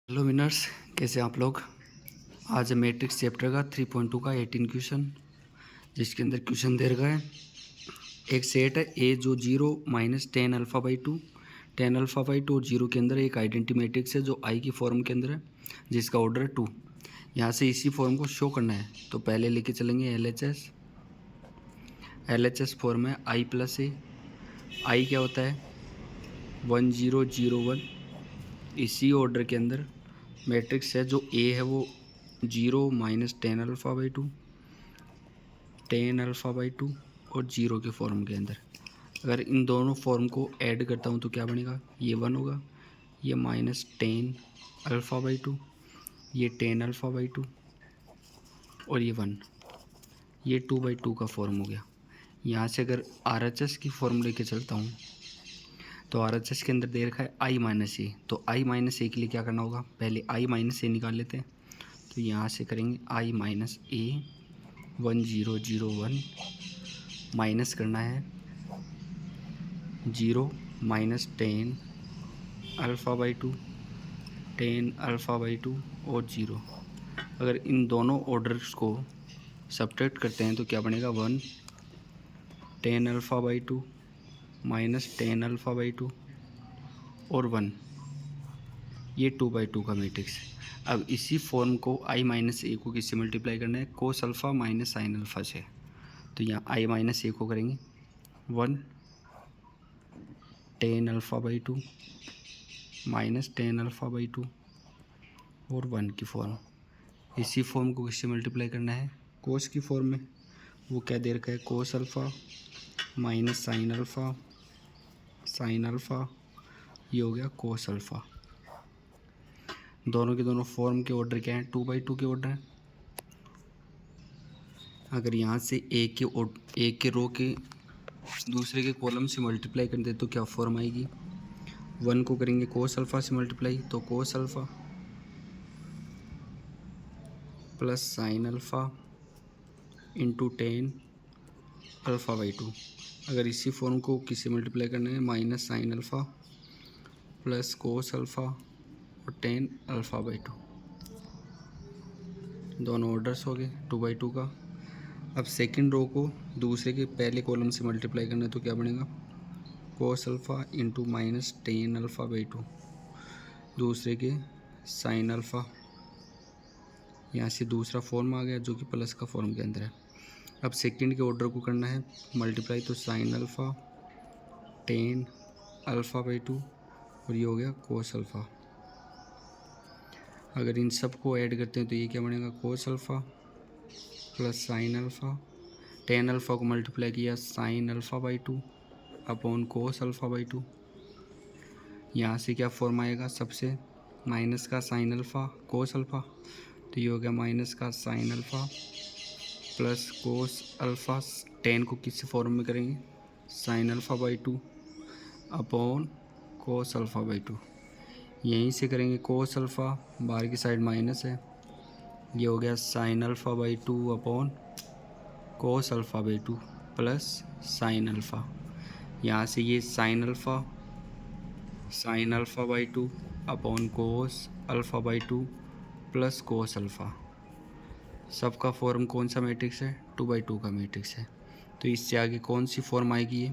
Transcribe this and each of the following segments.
Hello winners, कैसे आप लोग। आज मैट्रिक्स चैप्टर का 3.2 का 18 क्वेश्चन, जिसके अंदर क्वेश्चन दे रखा है। एक सेट है ए जो 0 minus tan alpha by to, tan alpha by two और 0 के अंदर एक आइडेंटिटी मैट्रिक्स है जो आई की फॉर्म के अंदर है, जिसका ऑर्डर है 2। यहाँ से इसी फॉर्म को शो करना है, तो पहले लेके चलेंगे एल एच एस फॉर्म है आई प्लस ए। आई क्या होता है 1001। इसी ऑर्डर के अंदर मैट्रिक्स है जो ए है वो 0 minus tan alpha by to, tan alpha by two और 0 के फॉर्म के अंदर। अगर इन दोनों फॉर्म को ऐड करता हूँ तो क्या बनेगा, ये 1 होगा, ये minus tan alpha by to, ये टेन अल्फ़ा बाई टू और ये 1, ये 2/2 का फॉर्म हो गया। यहाँ से अगर आर एच एस की फॉर्म लेके चलता हूँ तो आर एच एस के अंदर दे रखा है आई माइनस ए। तो आई माइनस ए के लिए क्या करना होगा, पहले आई माइनस ए निकाल लेते हैं। तो यहाँ से करेंगे आई माइनस ए 1001 माइनस करना है 0 minus tan alpha by to, tan alpha by two और 0। अगर इन दोनों ऑर्डर्स को सब्ट्रैक्ट करते हैं तो क्या बनेगा, 1 tan alpha by to minus tan alpha by two और 1, ये 2/2 का मैट्रिक्स है। अब इसी फॉर्म को आई माइनस ए को किससे मल्टीप्लाई करना है, cos alpha minus sine alpha से। तो यहाँ आई माइनस ए को करेंगे 1 tan alpha by to minus tan alpha by two और 1 की फॉर्म। इसी फॉर्म को किससे मल्टीप्लाई करना है, कोस की फॉर्म में। वो क्या दे रखा है, cos alpha minus sine alpha, sine alpha, ये हो गया कोस अल्फ़ा। दोनों के दोनों फॉर्म के ऑर्डर क्या हैं, 2/2 के ऑर्डर हैं। अगर यहाँ से एक के रो के दूसरे के कॉलम से मल्टीप्लाई कर दे तो क्या फॉर्म आएगी, 1 को करेंगे कोस अल्फ़ा से मल्टीप्लाई तो cos alpha plus sine alpha into tan alpha by to. अगर इसी फॉर्म को किसी मल्टीप्लाई करना है, minus sine alpha plus cos alpha और टेन अल्फ़ा बाई टू। दोनों ऑर्डर्स हो गए 2/2 का। अब सेकंड रो को दूसरे के पहले कॉलम से मल्टीप्लाई करना है तो क्या बनेगा, cos alpha into minus tan alpha by to, दूसरे के साइन अल्फ़ा। यहाँ से दूसरा फॉर्म आ गया जो कि प्लस का फॉर्म के अंदर है। अब सेकंड के ऑर्डर को करना है मल्टीप्लाई, तो sine alpha tan alpha by two और ये हो गया कोस अल्फ़ा। अगर इन सब को ऐड करते हैं तो ये क्या बनेगा, cos alpha plus sine alpha, tan alpha को मल्टीप्लाई किया sine alpha by two upon cos alpha by to. यहाँ से क्या फॉर्म आएगा, सबसे माइनस का साइन अल्फ़ा कोस अल्फ़ा, तो ये हो गया माइनस का sine alpha plus cos alpha. Ten को किस फॉर्म में करेंगे, sine alpha by two upon cos alpha by to. यहीं से करेंगे कोस अल्फ़ा, बाहर की साइड माइनस है, ये हो गया sine alpha by two upon cos alpha by two plus sine alpha. यहाँ से ये sine alpha by two upon cos alpha by two plus cos alpha. सबका फॉर्म कौन सा मैट्रिक्स है, 2/2 का मैट्रिक्स है। तो इससे आगे कौन सी फॉर्म आएगी ये,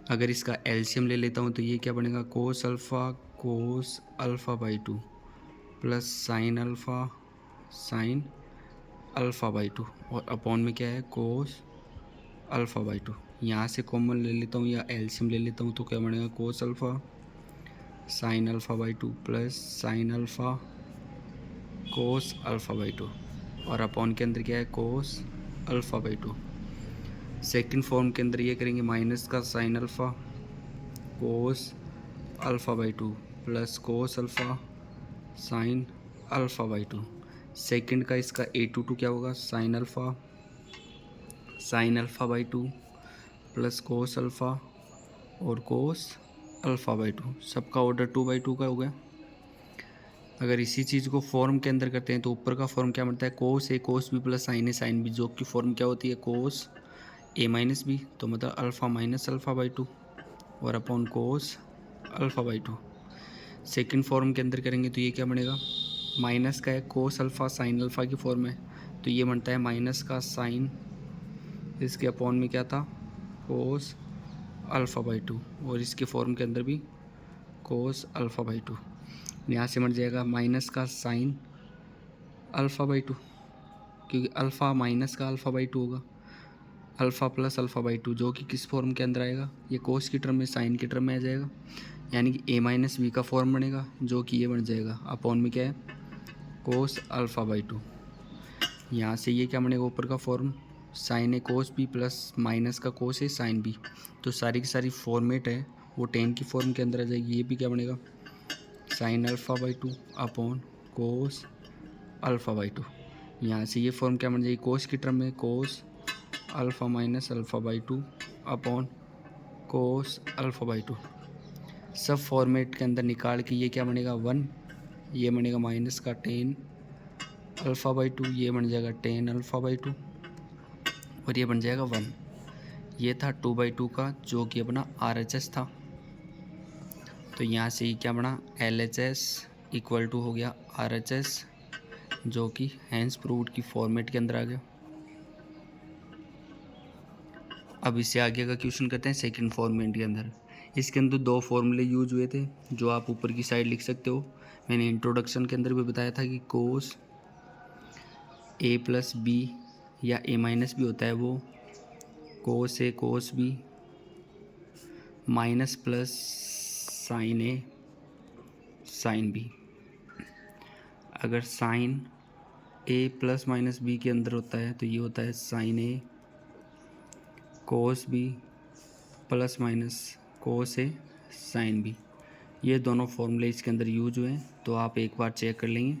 अगर इसका एलसीएम ले लेता हूँ तो ये क्या बनेगा, कोस alpha by two plus sine alpha by two और अपॉन में क्या है, कोस अल्फ़ा बाई टू। यहाँ से कॉमन ले लेता हूँ या एलसीएम ले लेता हूँ तो क्या बनेगा, cos alpha sine alpha by two plus sine alpha cos alpha by two और अपॉन के अंदर क्या है, कोस alpha by to. Second form के अंदर ये करेंगे माइनस का sine alpha cos alpha by two plus cos alpha sine alpha by to. Second का इसका A22 क्या होगा, sine alpha by two plus cos alpha और कोस अल्फ़ा बाई टू। सबका ऑर्डर 2/2 का हो गया। अगर इसी चीज़ को फॉर्म के अंदर करते हैं तो ऊपर का फॉर्म क्या बनता है, cos B plus sine B, जो की फॉर्म क्या होती है, कोस ए माइनस बी, तो मतलब alpha minus alpha by two और upon cos alpha by two. Second form के अंदर करेंगे तो ये क्या बनेगा, माइनस का है कोस अल्फ़ा साइन अल्फ़ा की फॉर्म है, तो ये बनता है माइनस का साइन, इसके अपॉन में क्या था कोस अल्फ़ा बाई 2, और इसके फॉर्म के अंदर भी कोस अल्फ़ा बाई 2। यहाँ से बन जाएगा माइनस का साइन अल्फ़ा बाई 2, क्योंकि अल्फ़ा माइनस का अल्फ़ा बाई 2 होगा, अल्फ़ा प्लस अल्फ़ा बाई 2, जो कि किस फॉर्म के अंदर आएगा, ये कोस की टर्म में साइन की टर्म में आ जाएगा, यानी कि ए माइनस बी का फॉर्म बनेगा, जो कि ये बन जाएगा अपॉन में क्या है कोस अल्फ़ा बाई 2। यहाँ से ये क्या बनेगा ऊपर का form, sign A cos B plus minus का कोस ए साइन बी, तो सारी की सारी फॉर्मेट है वो टेन की फॉर्म के अंदर आ जाएगी। ये भी क्या बनेगा sine alpha by 2 upon cos alpha by 2। यहाँ से ये फॉर्म क्या बन जाएगी कोस की टर्म में cos alpha minus alpha by 2 upon cos alpha by 2। सब फॉर्मेट के अंदर निकाल के ये क्या बनेगा 1, ये बनेगा माइनस का टेन अल्फ़ा बाई 2, ये बन जाएगा टेन अल्फ़ा बाई 2, और ये बन जाएगा 1। ये था 2/2 का, जो कि अपना RHS था। तो यहाँ से ये क्या बना LHS इक्वल टू हो गया RHS, जो कि हैंस प्रूव्ड की फॉर्मेट के अंदर आ गया। अब इससे आगे का क्वेश्चन करते हैं सेकंड फॉर्मेट के अंदर। इसके अंदर दो फॉर्मूले यूज हुए थे, जो आप ऊपर की साइड लिख सकते हो। मैंने इंट्रोडक्शन के अंदर भी बताया था कि कोस ए प्लस बी या ए माइनस बी होता है वो cos A cos B minus plus sine A sine B. अगर sine A plus minus B के अंदर होता है तो ये होता है sine A cos B plus minus cos A sine B. ये दोनों फॉर्मूले इसके अंदर यूज हुए हैं, तो आप एक बार चेक कर लेंगे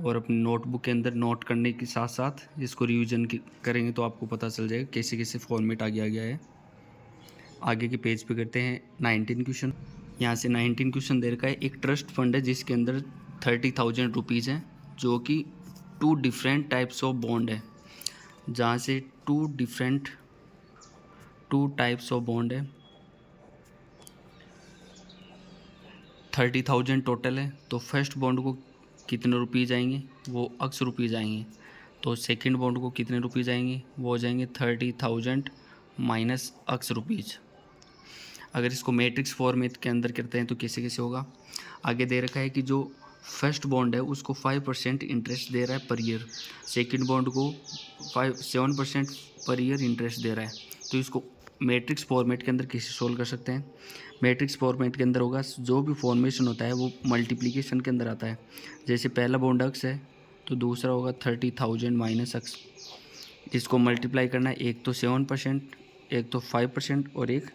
और अपनी नोटबुक के अंदर नोट करने के साथ साथ इसको रिवीजन करेंगे तो आपको पता चल जाएगा कैसे कैसे फॉर्मेट आगे आ गया है। आगे के पेज पे करते हैं 19 क्वेश्चन। यहाँ से 19 क्वेश्चन दे रखा है। एक ट्रस्ट फंड है जिसके अंदर 30,000 रुपीज़ हैं, जो कि 2 डिफरेंट टाइप्स ऑफ बॉन्ड है, जहाँ से 2 टाइप्स ऑफ बॉन्ड है। 30,000 टोटल है, तो फर्स्ट बॉन्ड को कितने रुपीज़ आएंगे, वो X रुपीज़ आएंगे। तो सेकंड बॉन्ड को कितने रुपीज़ आएंगे, वो हो जाएंगे 30,000 माइनस X रुपीज़। अगर इसको मैट्रिक्स फॉर्मेट के अंदर करते हैं तो कैसे कैसे होगा। आगे दे रखा है कि जो फर्स्ट बॉन्ड है उसको 5% इंटरेस्ट दे रहा है पर ईयर, सेकंड बॉन्ड को 7% पर ईयर इंटरेस्ट दे रहा है। तो इसको मैट्रिक्स फॉर्मेट के अंदर कैसे सोल्व कर सकते हैं। मैट्रिक्स फॉर्मेट के अंदर होगा, जो भी फॉर्मेशन होता है वो मल्टीप्लिकेशन के अंदर आता है। जैसे पहला बॉन्ड X है तो दूसरा होगा 30,000 माइनस X। इसको मल्टीप्लाई करना है, एक तो 7%, एक तो 5% और एक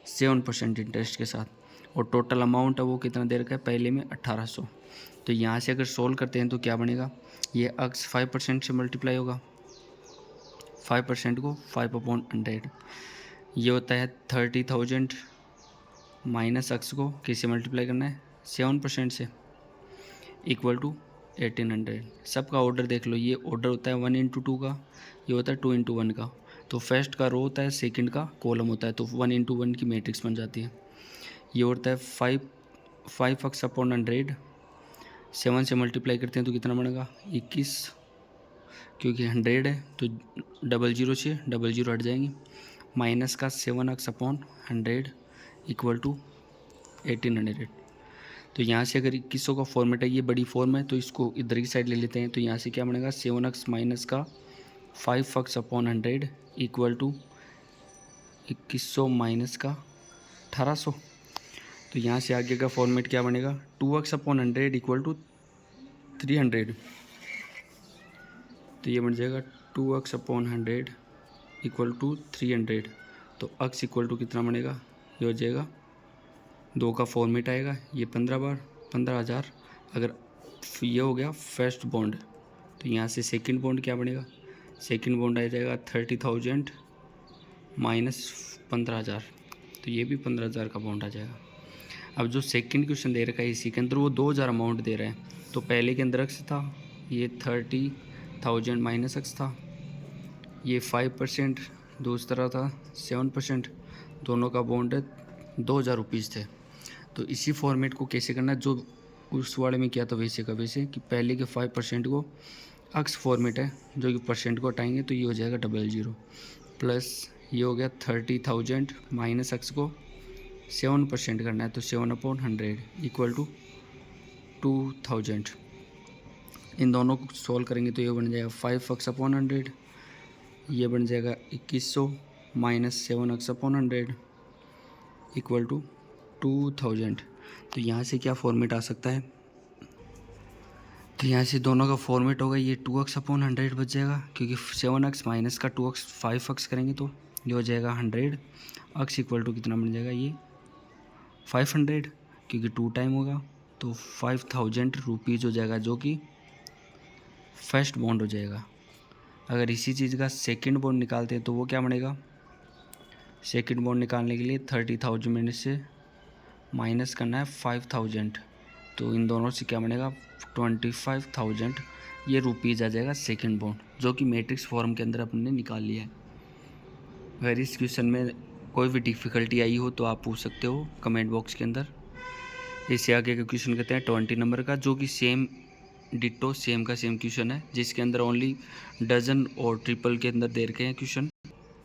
7% इंटरेस्ट के साथ, और टोटल अमाउंट है वो कितना दे रखा है पहले में 1800। तो यहाँ से अगर सोल्व करते हैं तो क्या बनेगा, ये X 5% से मल्टीप्लाई होगा, 5% को 5/100, ये होता है 30,000 माइनस X को किससे मल्टीप्लाई करना है 7% से, इक्वल टू 1800। सबका ऑर्डर देख लो, ये ऑर्डर होता है 1/2 का, ये होता है 2/1 का। तो फर्स्ट का रो होता है, सेकंड का कॉलम होता है, तो 1/1 की मैट्रिक्स बन जाती है। ये होता है 5x/100, 7 से मल्टीप्लाई करते हैं तो कितना बनेगा 21, क्योंकि 100 है तो 00 से 00 हट जाएंगे, माइनस का 7x/100 इक्वल टू 1800। तो यहाँ से अगर 2100 का फॉर्मेट है, ये बड़ी फॉर्म है तो इसको इधर की साइड ले लेते हैं। तो यहाँ से क्या बनेगा 7x माइनस का 5x/100 इक्वल टू 2100 माइनस का 1800। तो यहाँ से आगे का फॉर्मेट क्या बनेगा 2x/100 इक्वल टू 300। तो ये बन जाएगा 2x/100 इक्वल टू 300। तो x इक्वल टू कितना बनेगा, ये हो जाएगा 2 का फॉर्मेट आएगा, ये 15 बार 15,000। अगर ये हो गया फर्स्ट बॉन्ड, तो यहाँ से सेकंड बॉन्ड क्या बनेगा, सेकंड बॉन्ड आ जाएगा 30,000 माइनस 15,000, तो ये भी 15,000 का बॉन्ड आ जाएगा। अब जो सेकंड क्वेश्चन दे रखा है इसी के अंदर वो 2,000 अमाउंट दे रहा है, तो पहले के अंदर X था, ये 30,000 माइनस X था, ये 5%, दूसरा था 7%, दोनों का बॉन्ड 2,000 रुपीज़ थे। तो इसी फॉर्मेट को कैसे करना है जो उस वाले में किया था वैसे का वैसे, कि पहले के 5% को अक्स फॉर्मेट है जो कि परसेंट को हटाएंगे तो ये हो जाएगा 00 प्लस ये हो गया 30,000 माइनस अक्स को 7% करना है तो 7/100 इक्वल टू 2000। इन दोनों को सॉल्व करेंगे तो ये बन जाएगा 5x/100, ये बन जाएगा 2100 माइनस 7x/100 इक्वल टू 2000। तो यहाँ से क्या फॉर्मेट आ सकता है, तो यहाँ से दोनों का फॉर्मेट होगा, ये 2x/100 बच जाएगा क्योंकि 7x माइनस का 2x 5x करेंगे तो ये हो जाएगा 100 x इक्वल टू कितना बन जाएगा ये 500 क्योंकि 2 टाइम होगा तो 5000 रुपीज़ हो जाएगा जो कि फर्स्ट बॉन्ड हो जाएगा। अगर इसी चीज़ का सेकंड बॉन्ड निकालते हैं तो वो क्या बनेगा, सेकंड बॉन्ड निकालने के लिए 30,000 में से माइनस करना है 5000 तो इन दोनों से क्या बनेगा 25,000 ये रुपीज़ आ जाएगा सेकंड बॉन्ड जो कि मैट्रिक्स फॉर्म के अंदर अपने निकाल लिया है। अगर इस क्वेश्चन में कोई भी डिफ़िकल्टी आई हो तो आप पूछ सकते हो कमेंट बॉक्स के अंदर। इससे आगे का क्वेश्चन कहते हैं 20 नंबर का जो कि सेम डिट्टो सेम का सेम क्वेश्चन है जिसके अंदर ओनली डजन और ट्रिपल के अंदर दे रखे हैं क्वेश्चन।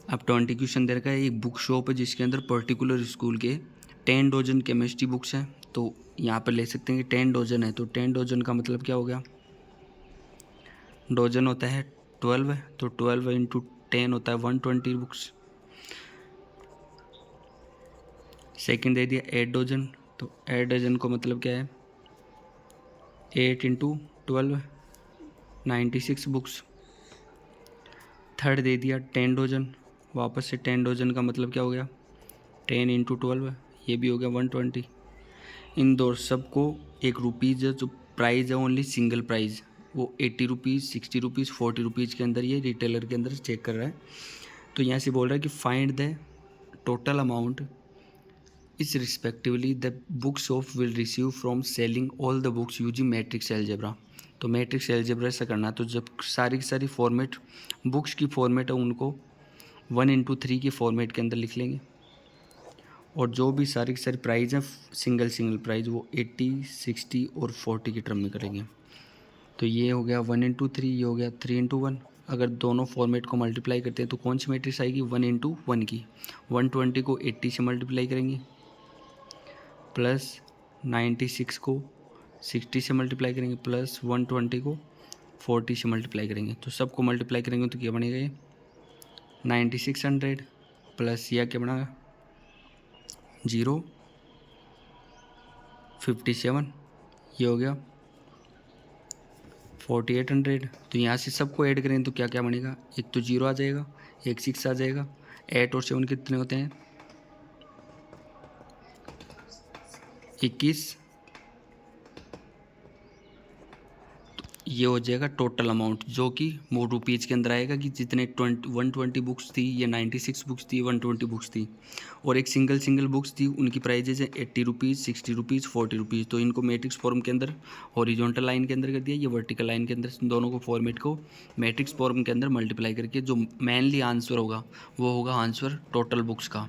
अब 20 क्वेश्चन दे रखा है, एक बुक शॉप है जिसके अंदर पर्टिकुलर स्कूल के 10 डजन केमिस्ट्री बुक्स हैं। तो यहाँ पर ले सकते हैं कि 10 डजन है तो 10 डजन का मतलब क्या हो गया, डजन होता है 12 तो 12 इंटू 10 होता है 120 बुक्स। सेकंड दे दिया 8 डजन तो 8 डजन को मतलब क्या है 8 इंटू 12 96 बुक्स। थर्ड दे दिया 10 डजन, वापस से 10 डजन का मतलब क्या हो गया 10 इंटू 12 ये भी हो गया 120। इन दो सबको एक रुपीज़ जो प्राइस है ओनली सिंगल प्राइस वो 80 रुपीज़ 60 रुपीज़ 40 रुपीज़ के अंदर ये रिटेलर के अंदर चेक कर रहा है। तो यहाँ से बोल रहा है कि फाइंड द टोटल अमाउंट इस respectively the book shop will receive from selling all the books using matrix algebra. तो मैट्रिक्स एल्जेब्रा ऐसा करना तो जब सारी की सारी फॉर्मेट बुक्स की फॉर्मेट है उनको 1/3 के फॉर्मेट के अंदर लिख लेंगे और जो भी सारी की सारी प्राइस हैं सिंगल सिंगल प्राइस वो 80 60 और 40 के टर्म में करेंगे। तो ये हो गया 1/3, ये हो गया 3/1। अगर दोनों फॉर्मेट को मल्टीप्लाई करते हैं तो कौन सी मैट्रिक्स आएगी 1/1 की। 120 को 80 से मल्टीप्लाई करेंगे प्लस 96 को 60 से मल्टीप्लाई करेंगे प्लस 120 को 40 से मल्टीप्लाई करेंगे। तो सबको मल्टीप्लाई करेंगे तो क्या बनेगा ये 9600 प्लस यह क्या बना 057 ये हो गया 4800। तो यहाँ से सबको ऐड करें तो क्या क्या बनेगा, एक तो 0 आ जाएगा, एक 6 आ जाएगा, 8 और 7 कितने होते हैं 21। ये हो जाएगा टोटल अमाउंट जो कि वो रुपीज़ के अंदर आएगा कि जितने 120 बुक्स थी या 96 बुक्स थी 120 बुक्स थी और एक सिंगल सिंगल बुक्स थी उनकी प्राइजेज है 80 रुपीज़ 60 रुपीज़ 40 रुपीज़। तो इनको मैट्रिक्स फॉर्म के अंदर हॉरिजॉन्टल लाइन के अंदर कर दिया, ये वर्टिकल लाइन के अंदर दोनों को फॉर्मेट को मैट्रिक्स फॉर्म के अंदर मल्टीप्लाई करके जो मेनली आंसर होगा वो होगा आंसर टोटल बुक्स का,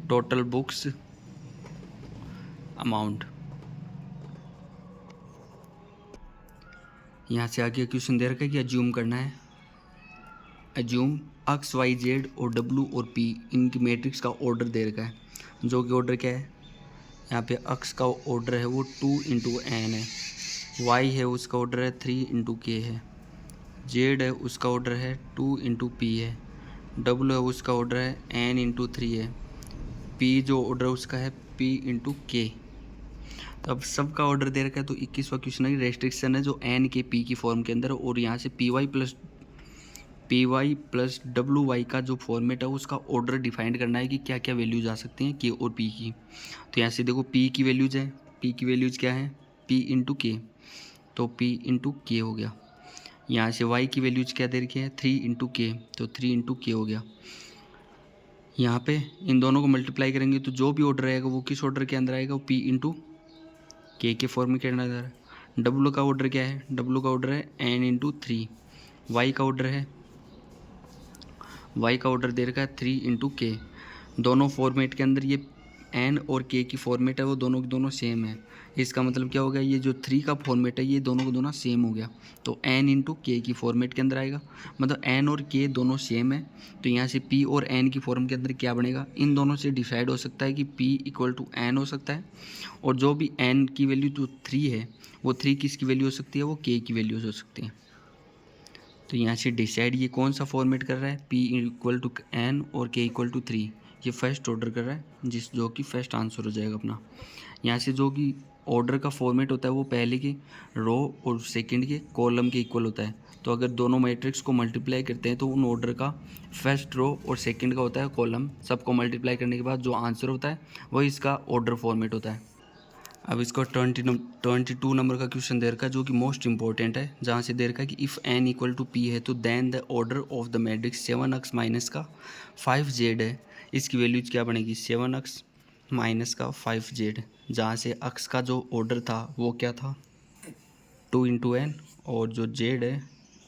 टोटल बुक्स अमाउंट। यहाँ से आगे क्वेश्चन दे रखा है कि अज्यूम करना है, अज्यूम एक्स वाई जेड और डब्ल्यू और पी इनकी मैट्रिक्स का ऑर्डर दे रखा है जो कि ऑर्डर क्या है, यहाँ पे एक्स का ऑर्डर है वो 2/n है, वाई है उसका ऑर्डर है 3/k है, जेड है उसका ऑर्डर है 2/p है, डब्ल्यू है उसका ऑर्डर है n/3 है, पी जो ऑर्डर उसका है p/k। तो अब सबका ऑर्डर दे रखा है तो 21वां क्वेश्चन है रेस्ट्रिक्शन है जो एन के पी की फॉर्म के अंदर और यहाँ से P Y plus W Y का जो फॉर्मेट है उसका ऑर्डर डिफाइंड करना है कि क्या क्या वैल्यूज आ सकती हैं के और पी की। तो यहाँ से देखो पी की वैल्यूज है, पी की वैल्यूज क्या है p/k तो p/k हो गया। यहाँ से y की वैल्यूज क्या दे रखी है 3/k तो 3/k हो गया। यहाँ पे इन दोनों को मल्टीप्लाई करेंगे तो जो भी ऑर्डर आएगा वो किस ऑर्डर के अंदर आएगा वो p/k के फॉर्म में कहना है। डब्ल्यू का ऑर्डर क्या है, डब्ल्यू का ऑर्डर है n/3, वाई का ऑर्डर है दे रखा है 3/k। दोनों फॉर्मेट के अंदर ये एन और के की फॉर्मेट है वो दोनों के दोनों सेम है। इसका मतलब क्या हो गया, ये जो 3 का फॉर्मेट है ये दोनों को दोनों सेम हो गया, तो एन इंटू के की फॉर्मेट के अंदर आएगा। मतलब एन और के दोनों सेम है, तो यहाँ से पी और एन की फॉर्म के अंदर क्या बनेगा, इन दोनों से डिसाइड हो सकता है कि पी इक्वल टू एन हो सकता है, और जो भी एन की वैल्यू जो 3 है वो 3 किसकी वैल्यू हो सकती है, वो के की वैल्यूज हो सकती है। तो यहाँ से डिसाइड ये कौन सा फॉर्मेट कर रहा है, पी इक्वल टू एन और के इक्वल टू 3, ये फर्स्ट ऑर्डर कर रहा है, जो कि फर्स्ट आंसर हो जाएगा अपना। यहाँ से जो कि ऑर्डर का फॉर्मेट होता है वो पहले के रो और सेकंड के कॉलम के इक्वल होता है। तो अगर दोनों मैट्रिक्स को मल्टीप्लाई करते हैं तो उन ऑर्डर का फर्स्ट रो और सेकंड का होता है कॉलम, सबको मल्टीप्लाई करने के बाद जो आंसर होता है वही इसका ऑर्डर फॉर्मेट होता है। अब इसको 22 नंबर का क्वेश्चन दे रखा है जो कि मोस्ट इंपॉर्टेंट है, जहाँ से दे रखा है कि if N equal to P है तो then the order of the matrix 7x minus का 5z है। इसकी वैल्यूज क्या बनेगी, 7x माइनस का 5z, जहाँ से x का जो ऑर्डर था वो क्या था 2 इंटू एन, और जो z है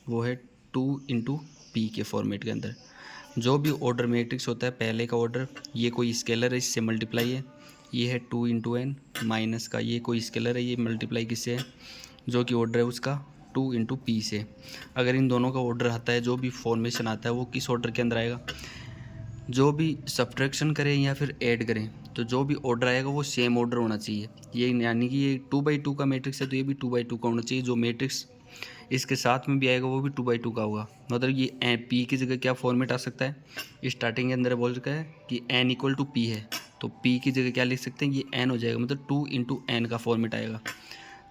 वो है 2 इंटू पी के फॉर्मेट के अंदर। जो भी ऑर्डर मैट्रिक्स होता है पहले का ऑर्डर, ये कोई स्केलर है इससे मल्टीप्लाई है, ये है 2 इंटू एन, माइनस का ये कोई स्केलर है ये मल्टीप्लाई किससे है, जो कि ऑर्डर है उसका 2 इंटू पी से। अगर इन दोनों का ऑर्डर आता है, जो भी फॉर्मेशन आता है वो किस ऑर्डर के अंदर आएगा, जो भी सब्ट्रैक्शन करें या फिर ऐड करें तो जो भी ऑर्डर आएगा वो सेम ऑर्डर होना चाहिए। ये यानी कि ये 2/2 का मैट्रिक्स है तो ये भी 2/2 का होना चाहिए, जो मैट्रिक्स इसके साथ में भी आएगा वो भी 2/2 का होगा। मतलब ये पी की जगह क्या फॉर्मेट आ सकता है, स्टार्टिंग के अंदर बोल रखा है कि एन इक्वल टू पी है, तो पी की जगह क्या लिख सकते हैं, ये एन हो जाएगा, मतलब 2 इंटू एन का फॉर्मेट आएगा।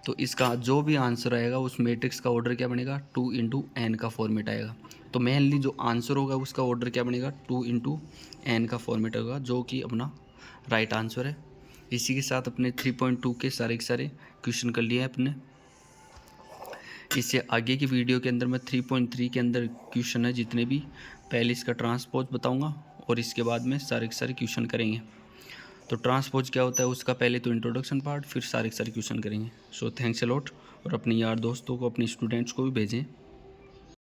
तो इसका जो भी आंसर आएगा उस मैट्रिक्स का ऑर्डर क्या बनेगा, 2 इंटू एन का फॉर्मेट आएगा। तो मेनली जो आंसर होगा उसका ऑर्डर क्या बनेगा, 2 इंटू एन का फॉर्मेट होगा, जो कि अपना राइट आंसर है। इसी के साथ अपने 3.2 के सारे क्वेश्चन कर लिए हैं अपने। इससे आगे की वीडियो के अंदर मैं 3.3 के अंदर क्वेश्चन है जितने भी, पहले इसका ट्रांसपोज बताऊंगा और इसके बाद में सारे के सारे क्वेश्चन करेंगे। तो ट्रांसपोज क्या होता है उसका पहले तो इंट्रोडक्शन पार्ट, फिर सारे के सारे क्वेश्चन करेंगे। सो थैंक्स अ लॉट, और अपने यार दोस्तों को, अपने स्टूडेंट्स को भी भेजें।